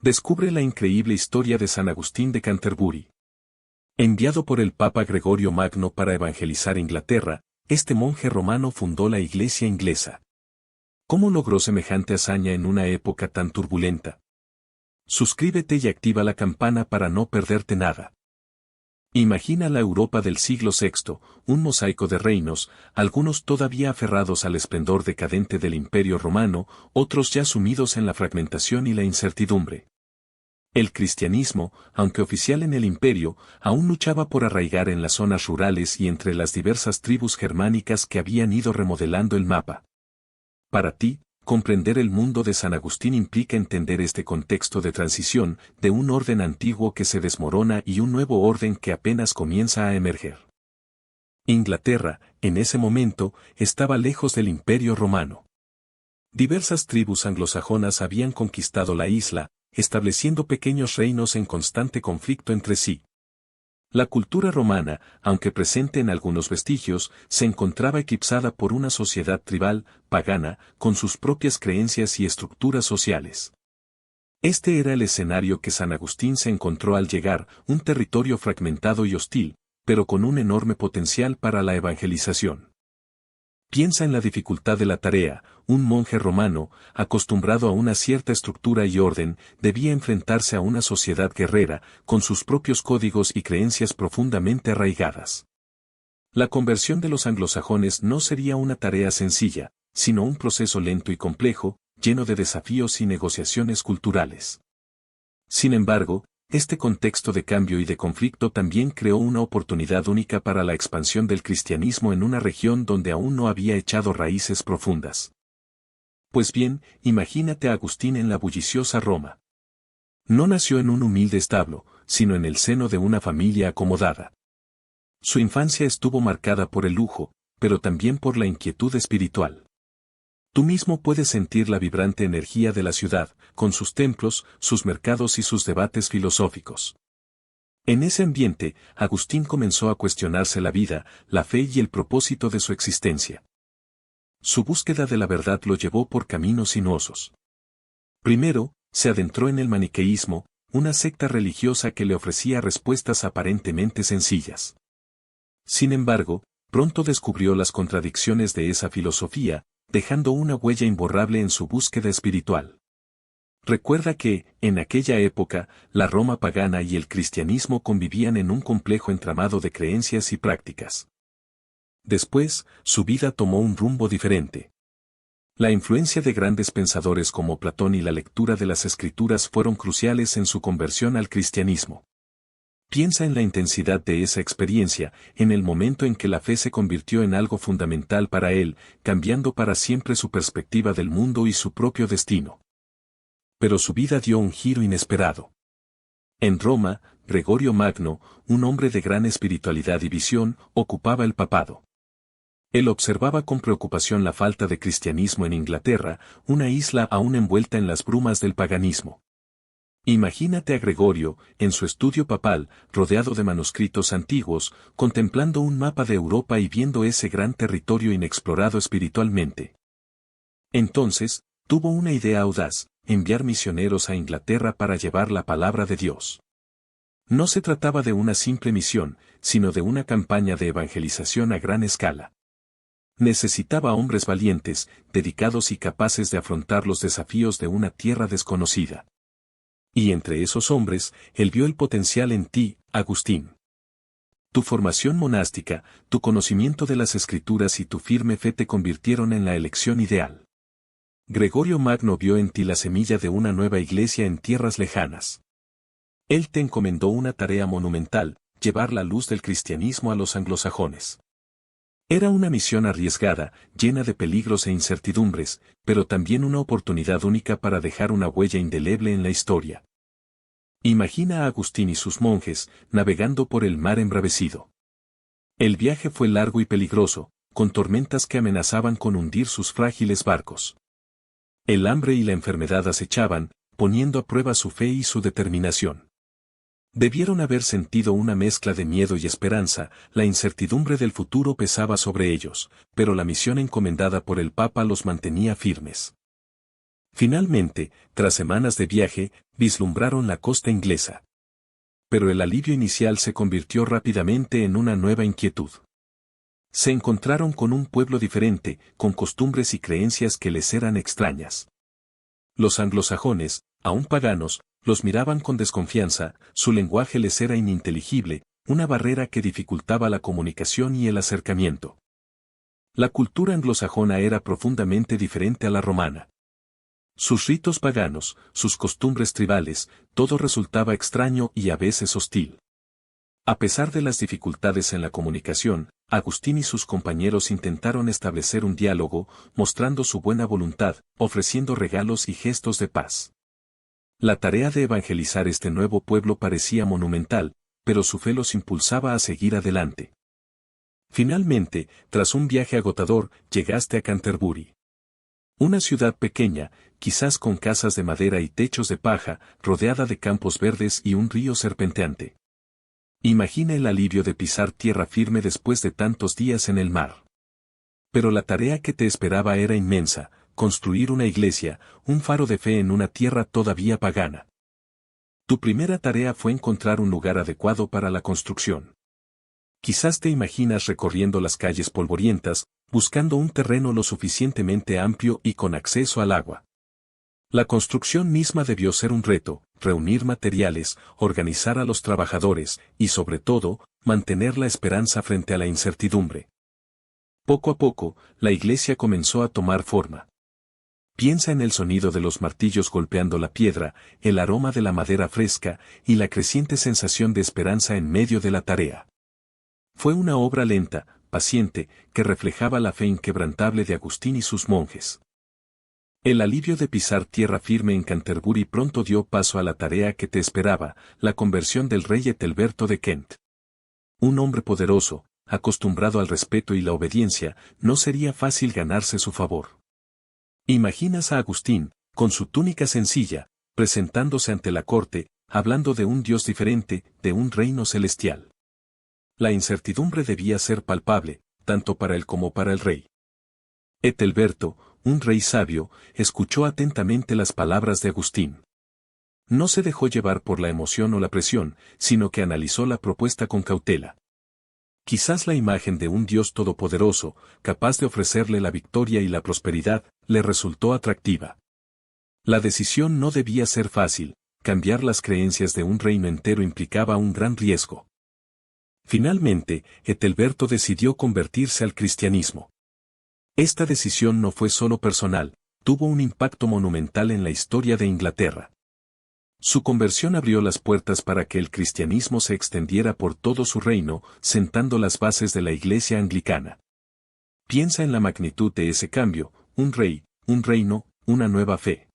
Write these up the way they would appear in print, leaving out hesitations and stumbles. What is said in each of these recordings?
Descubre la increíble historia de San Agustín de Canterbury. Enviado por el Papa Gregorio Magno para evangelizar Inglaterra, este monje romano fundó la Iglesia inglesa. ¿Cómo logró semejante hazaña en una época tan turbulenta? Suscríbete y activa la campana para no perderte nada. Imagina la Europa del siglo VI, un mosaico de reinos, algunos todavía aferrados al esplendor decadente del Imperio Romano, otros ya sumidos en la fragmentación y la incertidumbre. El cristianismo, aunque oficial en el imperio, aún luchaba por arraigar en las zonas rurales y entre las diversas tribus germánicas que habían ido remodelando el mapa. Para ti, comprender el mundo de San Agustín implica entender este contexto de transición, de un orden antiguo que se desmorona y un nuevo orden que apenas comienza a emerger. Inglaterra, en ese momento, estaba lejos del Imperio Romano. Diversas tribus anglosajonas habían conquistado la isla, estableciendo pequeños reinos en constante conflicto entre sí. La cultura romana, aunque presente en algunos vestigios, se encontraba eclipsada por una sociedad tribal, pagana, con sus propias creencias y estructuras sociales. Este era el escenario que San Agustín se encontró al llegar, un territorio fragmentado y hostil, pero con un enorme potencial para la evangelización. Piensa en la dificultad de la tarea. Un monje romano, acostumbrado a una cierta estructura y orden, debía enfrentarse a una sociedad guerrera, con sus propios códigos y creencias profundamente arraigadas. La conversión de los anglosajones no sería una tarea sencilla, sino un proceso lento y complejo, lleno de desafíos y negociaciones culturales. Sin embargo, este contexto de cambio y de conflicto también creó una oportunidad única para la expansión del cristianismo en una región donde aún no había echado raíces profundas. Pues bien, imagínate a Agustín en la bulliciosa Roma. No nació en un humilde establo, sino en el seno de una familia acomodada. Su infancia estuvo marcada por el lujo, pero también por la inquietud espiritual. Tú mismo puedes sentir la vibrante energía de la ciudad, con sus templos, sus mercados y sus debates filosóficos. En ese ambiente, Agustín comenzó a cuestionarse la vida, la fe y el propósito de su existencia. Su búsqueda de la verdad lo llevó por caminos sinuosos. Primero, se adentró en el maniqueísmo, una secta religiosa que le ofrecía respuestas aparentemente sencillas. Sin embargo, pronto descubrió las contradicciones de esa filosofía, dejando una huella imborrable en su búsqueda espiritual. Recuerda que, en aquella época, la Roma pagana y el cristianismo convivían en un complejo entramado de creencias y prácticas. Después, su vida tomó un rumbo diferente. La influencia de grandes pensadores como Platón y la lectura de las Escrituras fueron cruciales en su conversión al cristianismo. Piensa en la intensidad de esa experiencia, en el momento en que la fe se convirtió en algo fundamental para él, cambiando para siempre su perspectiva del mundo y su propio destino. Pero su vida dio un giro inesperado. En Roma, Gregorio Magno, un hombre de gran espiritualidad y visión, ocupaba el papado. Él observaba con preocupación la falta de cristianismo en Inglaterra, una isla aún envuelta en las brumas del paganismo. Imagínate a Gregorio, en su estudio papal, rodeado de manuscritos antiguos, contemplando un mapa de Europa y viendo ese gran territorio inexplorado espiritualmente. Entonces, tuvo una idea audaz: enviar misioneros a Inglaterra para llevar la palabra de Dios. No se trataba de una simple misión, sino de una campaña de evangelización a gran escala. Necesitaba hombres valientes, dedicados y capaces de afrontar los desafíos de una tierra desconocida. Y entre esos hombres, él vio el potencial en ti, Agustín. Tu formación monástica, tu conocimiento de las Escrituras y tu firme fe te convirtieron en la elección ideal. Gregorio Magno vio en ti la semilla de una nueva iglesia en tierras lejanas. Él te encomendó una tarea monumental: llevar la luz del cristianismo a los anglosajones. Era una misión arriesgada, llena de peligros e incertidumbres, pero también una oportunidad única para dejar una huella indeleble en la historia. Imagina a Agustín y sus monjes, navegando por el mar embravecido. El viaje fue largo y peligroso, con tormentas que amenazaban con hundir sus frágiles barcos. El hambre y la enfermedad acechaban, poniendo a prueba su fe y su determinación. Debieron haber sentido una mezcla de miedo y esperanza. La incertidumbre del futuro pesaba sobre ellos, pero la misión encomendada por el Papa los mantenía firmes. Finalmente, tras semanas de viaje, vislumbraron la costa inglesa. Pero el alivio inicial se convirtió rápidamente en una nueva inquietud. Se encontraron con un pueblo diferente, con costumbres y creencias que les eran extrañas. Los anglosajones, aún paganos, los miraban con desconfianza, su lenguaje les era ininteligible, una barrera que dificultaba la comunicación y el acercamiento. La cultura anglosajona era profundamente diferente a la romana. Sus ritos paganos, sus costumbres tribales, todo resultaba extraño y a veces hostil. A pesar de las dificultades en la comunicación, Agustín y sus compañeros intentaron establecer un diálogo, mostrando su buena voluntad, ofreciendo regalos y gestos de paz. La tarea de evangelizar este nuevo pueblo parecía monumental, pero su fe los impulsaba a seguir adelante. Finalmente, tras un viaje agotador, llegaste a Canterbury. Una ciudad pequeña, quizás con casas de madera y techos de paja, rodeada de campos verdes y un río serpenteante. Imagina el alivio de pisar tierra firme después de tantos días en el mar. Pero la tarea que te esperaba era inmensa, construir una iglesia, un faro de fe en una tierra todavía pagana. Tu primera tarea fue encontrar un lugar adecuado para la construcción. Quizás te imaginas recorriendo las calles polvorientas, buscando un terreno lo suficientemente amplio y con acceso al agua. La construcción misma debió ser un reto, reunir materiales, organizar a los trabajadores, y sobre todo, mantener la esperanza frente a la incertidumbre. Poco a poco, la iglesia comenzó a tomar forma. Piensa en el sonido de los martillos golpeando la piedra, el aroma de la madera fresca, y la creciente sensación de esperanza en medio de la tarea. Fue una obra lenta, paciente, que reflejaba la fe inquebrantable de Agustín y sus monjes. El alivio de pisar tierra firme en Canterbury pronto dio paso a la tarea que te esperaba, la conversión del rey Ethelberto de Kent. Un hombre poderoso, acostumbrado al respeto y la obediencia, no sería fácil ganarse su favor. Imaginas a Agustín, con su túnica sencilla, presentándose ante la corte, hablando de un Dios diferente, de un reino celestial. La incertidumbre debía ser palpable, tanto para él como para el rey. Ethelberto, un rey sabio, escuchó atentamente las palabras de Agustín. No se dejó llevar por la emoción o la presión, sino que analizó la propuesta con cautela. Quizás la imagen de un Dios todopoderoso, capaz de ofrecerle la victoria y la prosperidad, le resultó atractiva. La decisión no debía ser fácil, cambiar las creencias de un reino entero implicaba un gran riesgo. Finalmente, Ethelberto decidió convertirse al cristianismo. Esta decisión no fue solo personal, tuvo un impacto monumental en la historia de Inglaterra. Su conversión abrió las puertas para que el cristianismo se extendiera por todo su reino, sentando las bases de la Iglesia anglicana. Piensa en la magnitud de ese cambio, un rey, un reino, una nueva fe.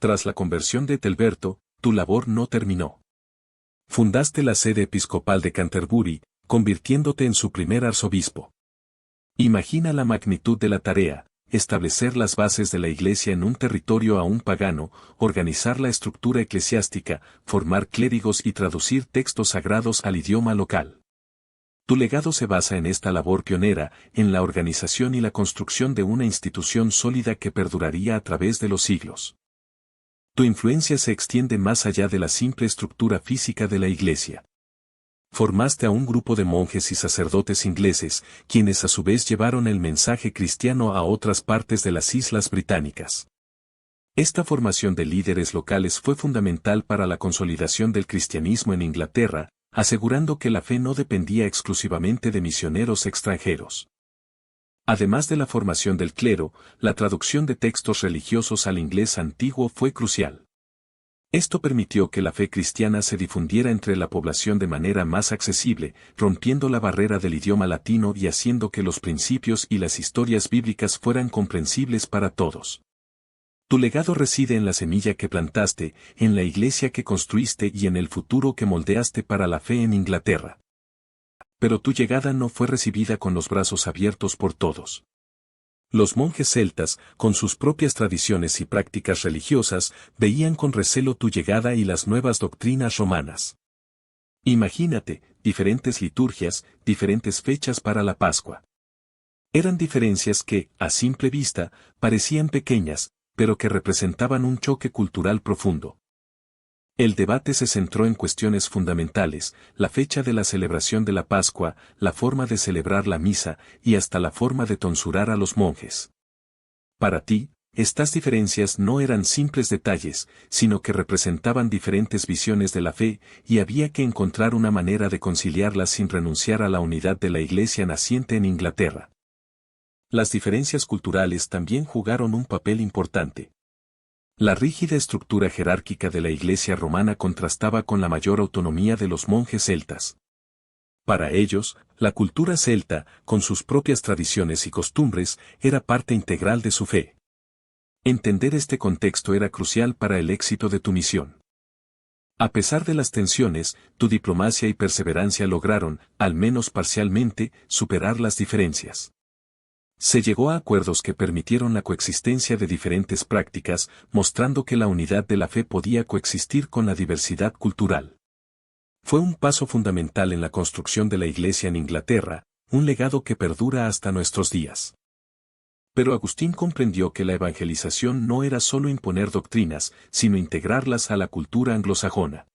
Tras la conversión de Ethelberto, tu labor no terminó. Fundaste la sede episcopal de Canterbury, convirtiéndote en su primer arzobispo. Imagina la magnitud de la tarea, establecer las bases de la Iglesia en un territorio aún pagano, organizar la estructura eclesiástica, formar clérigos y traducir textos sagrados al idioma local. Tu legado se basa en esta labor pionera, en la organización y la construcción de una institución sólida que perduraría a través de los siglos. Tu influencia se extiende más allá de la simple estructura física de la Iglesia. Formaste a un grupo de monjes y sacerdotes ingleses, quienes a su vez llevaron el mensaje cristiano a otras partes de las Islas Británicas. Esta formación de líderes locales fue fundamental para la consolidación del cristianismo en Inglaterra, asegurando que la fe no dependía exclusivamente de misioneros extranjeros. Además de la formación del clero, la traducción de textos religiosos al inglés antiguo fue crucial. Esto permitió que la fe cristiana se difundiera entre la población de manera más accesible, rompiendo la barrera del idioma latino y haciendo que los principios y las historias bíblicas fueran comprensibles para todos. Tu legado reside en la semilla que plantaste, en la iglesia que construiste y en el futuro que moldeaste para la fe en Inglaterra. Pero tu llegada no fue recibida con los brazos abiertos por todos. Los monjes celtas, con sus propias tradiciones y prácticas religiosas, veían con recelo tu llegada y las nuevas doctrinas romanas. Imagínate, diferentes liturgias, diferentes fechas para la Pascua. Eran diferencias que, a simple vista, parecían pequeñas, pero que representaban un choque cultural profundo. El debate se centró en cuestiones fundamentales, la fecha de la celebración de la Pascua, la forma de celebrar la misa y hasta la forma de tonsurar a los monjes. Para ti, estas diferencias no eran simples detalles, sino que representaban diferentes visiones de la fe, y había que encontrar una manera de conciliarlas sin renunciar a la unidad de la Iglesia naciente en Inglaterra. Las diferencias culturales también jugaron un papel importante. La rígida estructura jerárquica de la Iglesia romana contrastaba con la mayor autonomía de los monjes celtas. Para ellos, la cultura celta, con sus propias tradiciones y costumbres, era parte integral de su fe. Entender este contexto era crucial para el éxito de tu misión. A pesar de las tensiones, tu diplomacia y perseverancia lograron, al menos parcialmente, superar las diferencias. Se llegó a acuerdos que permitieron la coexistencia de diferentes prácticas, mostrando que la unidad de la fe podía coexistir con la diversidad cultural. Fue un paso fundamental en la construcción de la Iglesia en Inglaterra, un legado que perdura hasta nuestros días. Pero Agustín comprendió que la evangelización no era solo imponer doctrinas, sino integrarlas a la cultura anglosajona.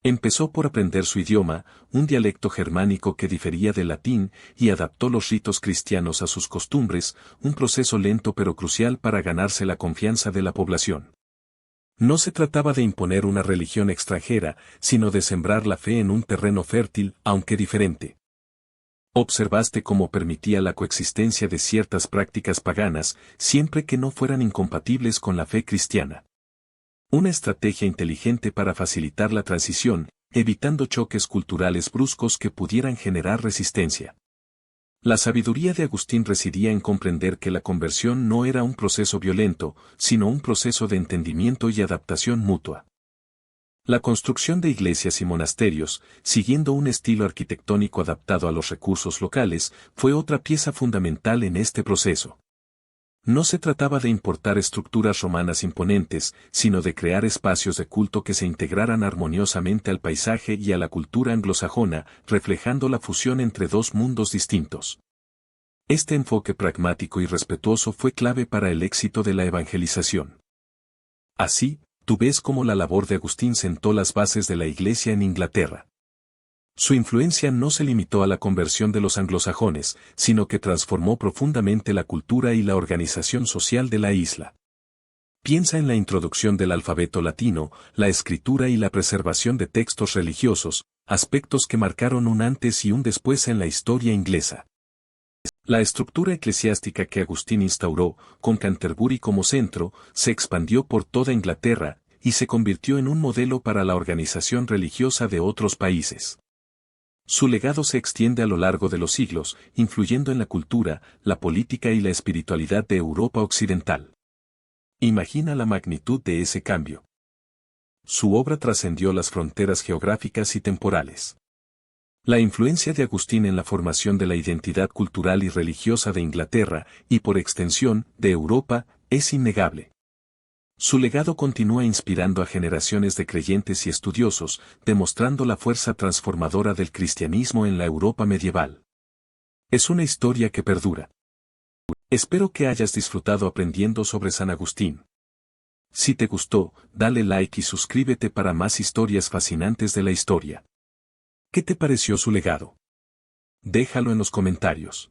Empezó por aprender su idioma, un dialecto germánico que difería del latín, y adaptó los ritos cristianos a sus costumbres, un proceso lento pero crucial para ganarse la confianza de la población. No se trataba de imponer una religión extranjera, sino de sembrar la fe en un terreno fértil, aunque diferente. Observaste cómo permitía la coexistencia de ciertas prácticas paganas, siempre que no fueran incompatibles con la fe cristiana. Una estrategia inteligente para facilitar la transición, evitando choques culturales bruscos que pudieran generar resistencia. La sabiduría de Agustín residía en comprender que la conversión no era un proceso violento, sino un proceso de entendimiento y adaptación mutua. La construcción de iglesias y monasterios, siguiendo un estilo arquitectónico adaptado a los recursos locales, fue otra pieza fundamental en este proceso. No se trataba de importar estructuras romanas imponentes, sino de crear espacios de culto que se integraran armoniosamente al paisaje y a la cultura anglosajona, reflejando la fusión entre dos mundos distintos. Este enfoque pragmático y respetuoso fue clave para el éxito de la evangelización. Así, tú ves cómo la labor de Agustín sentó las bases de la Iglesia en Inglaterra. Su influencia no se limitó a la conversión de los anglosajones, sino que transformó profundamente la cultura y la organización social de la isla. Piensa en la introducción del alfabeto latino, la escritura y la preservación de textos religiosos, aspectos que marcaron un antes y un después en la historia inglesa. La estructura eclesiástica que Agustín instauró, con Canterbury como centro, se expandió por toda Inglaterra, y se convirtió en un modelo para la organización religiosa de otros países. Su legado se extiende a lo largo de los siglos, influyendo en la cultura, la política y la espiritualidad de Europa occidental. Imagina la magnitud de ese cambio. Su obra trascendió las fronteras geográficas y temporales. La influencia de Agustín en la formación de la identidad cultural y religiosa de Inglaterra, y por extensión, de Europa, es innegable. Su legado continúa inspirando a generaciones de creyentes y estudiosos, demostrando la fuerza transformadora del cristianismo en la Europa medieval. Es una historia que perdura. Espero que hayas disfrutado aprendiendo sobre San Agustín. Si te gustó, dale like y suscríbete para más historias fascinantes de la historia. ¿Qué te pareció su legado? Déjalo en los comentarios.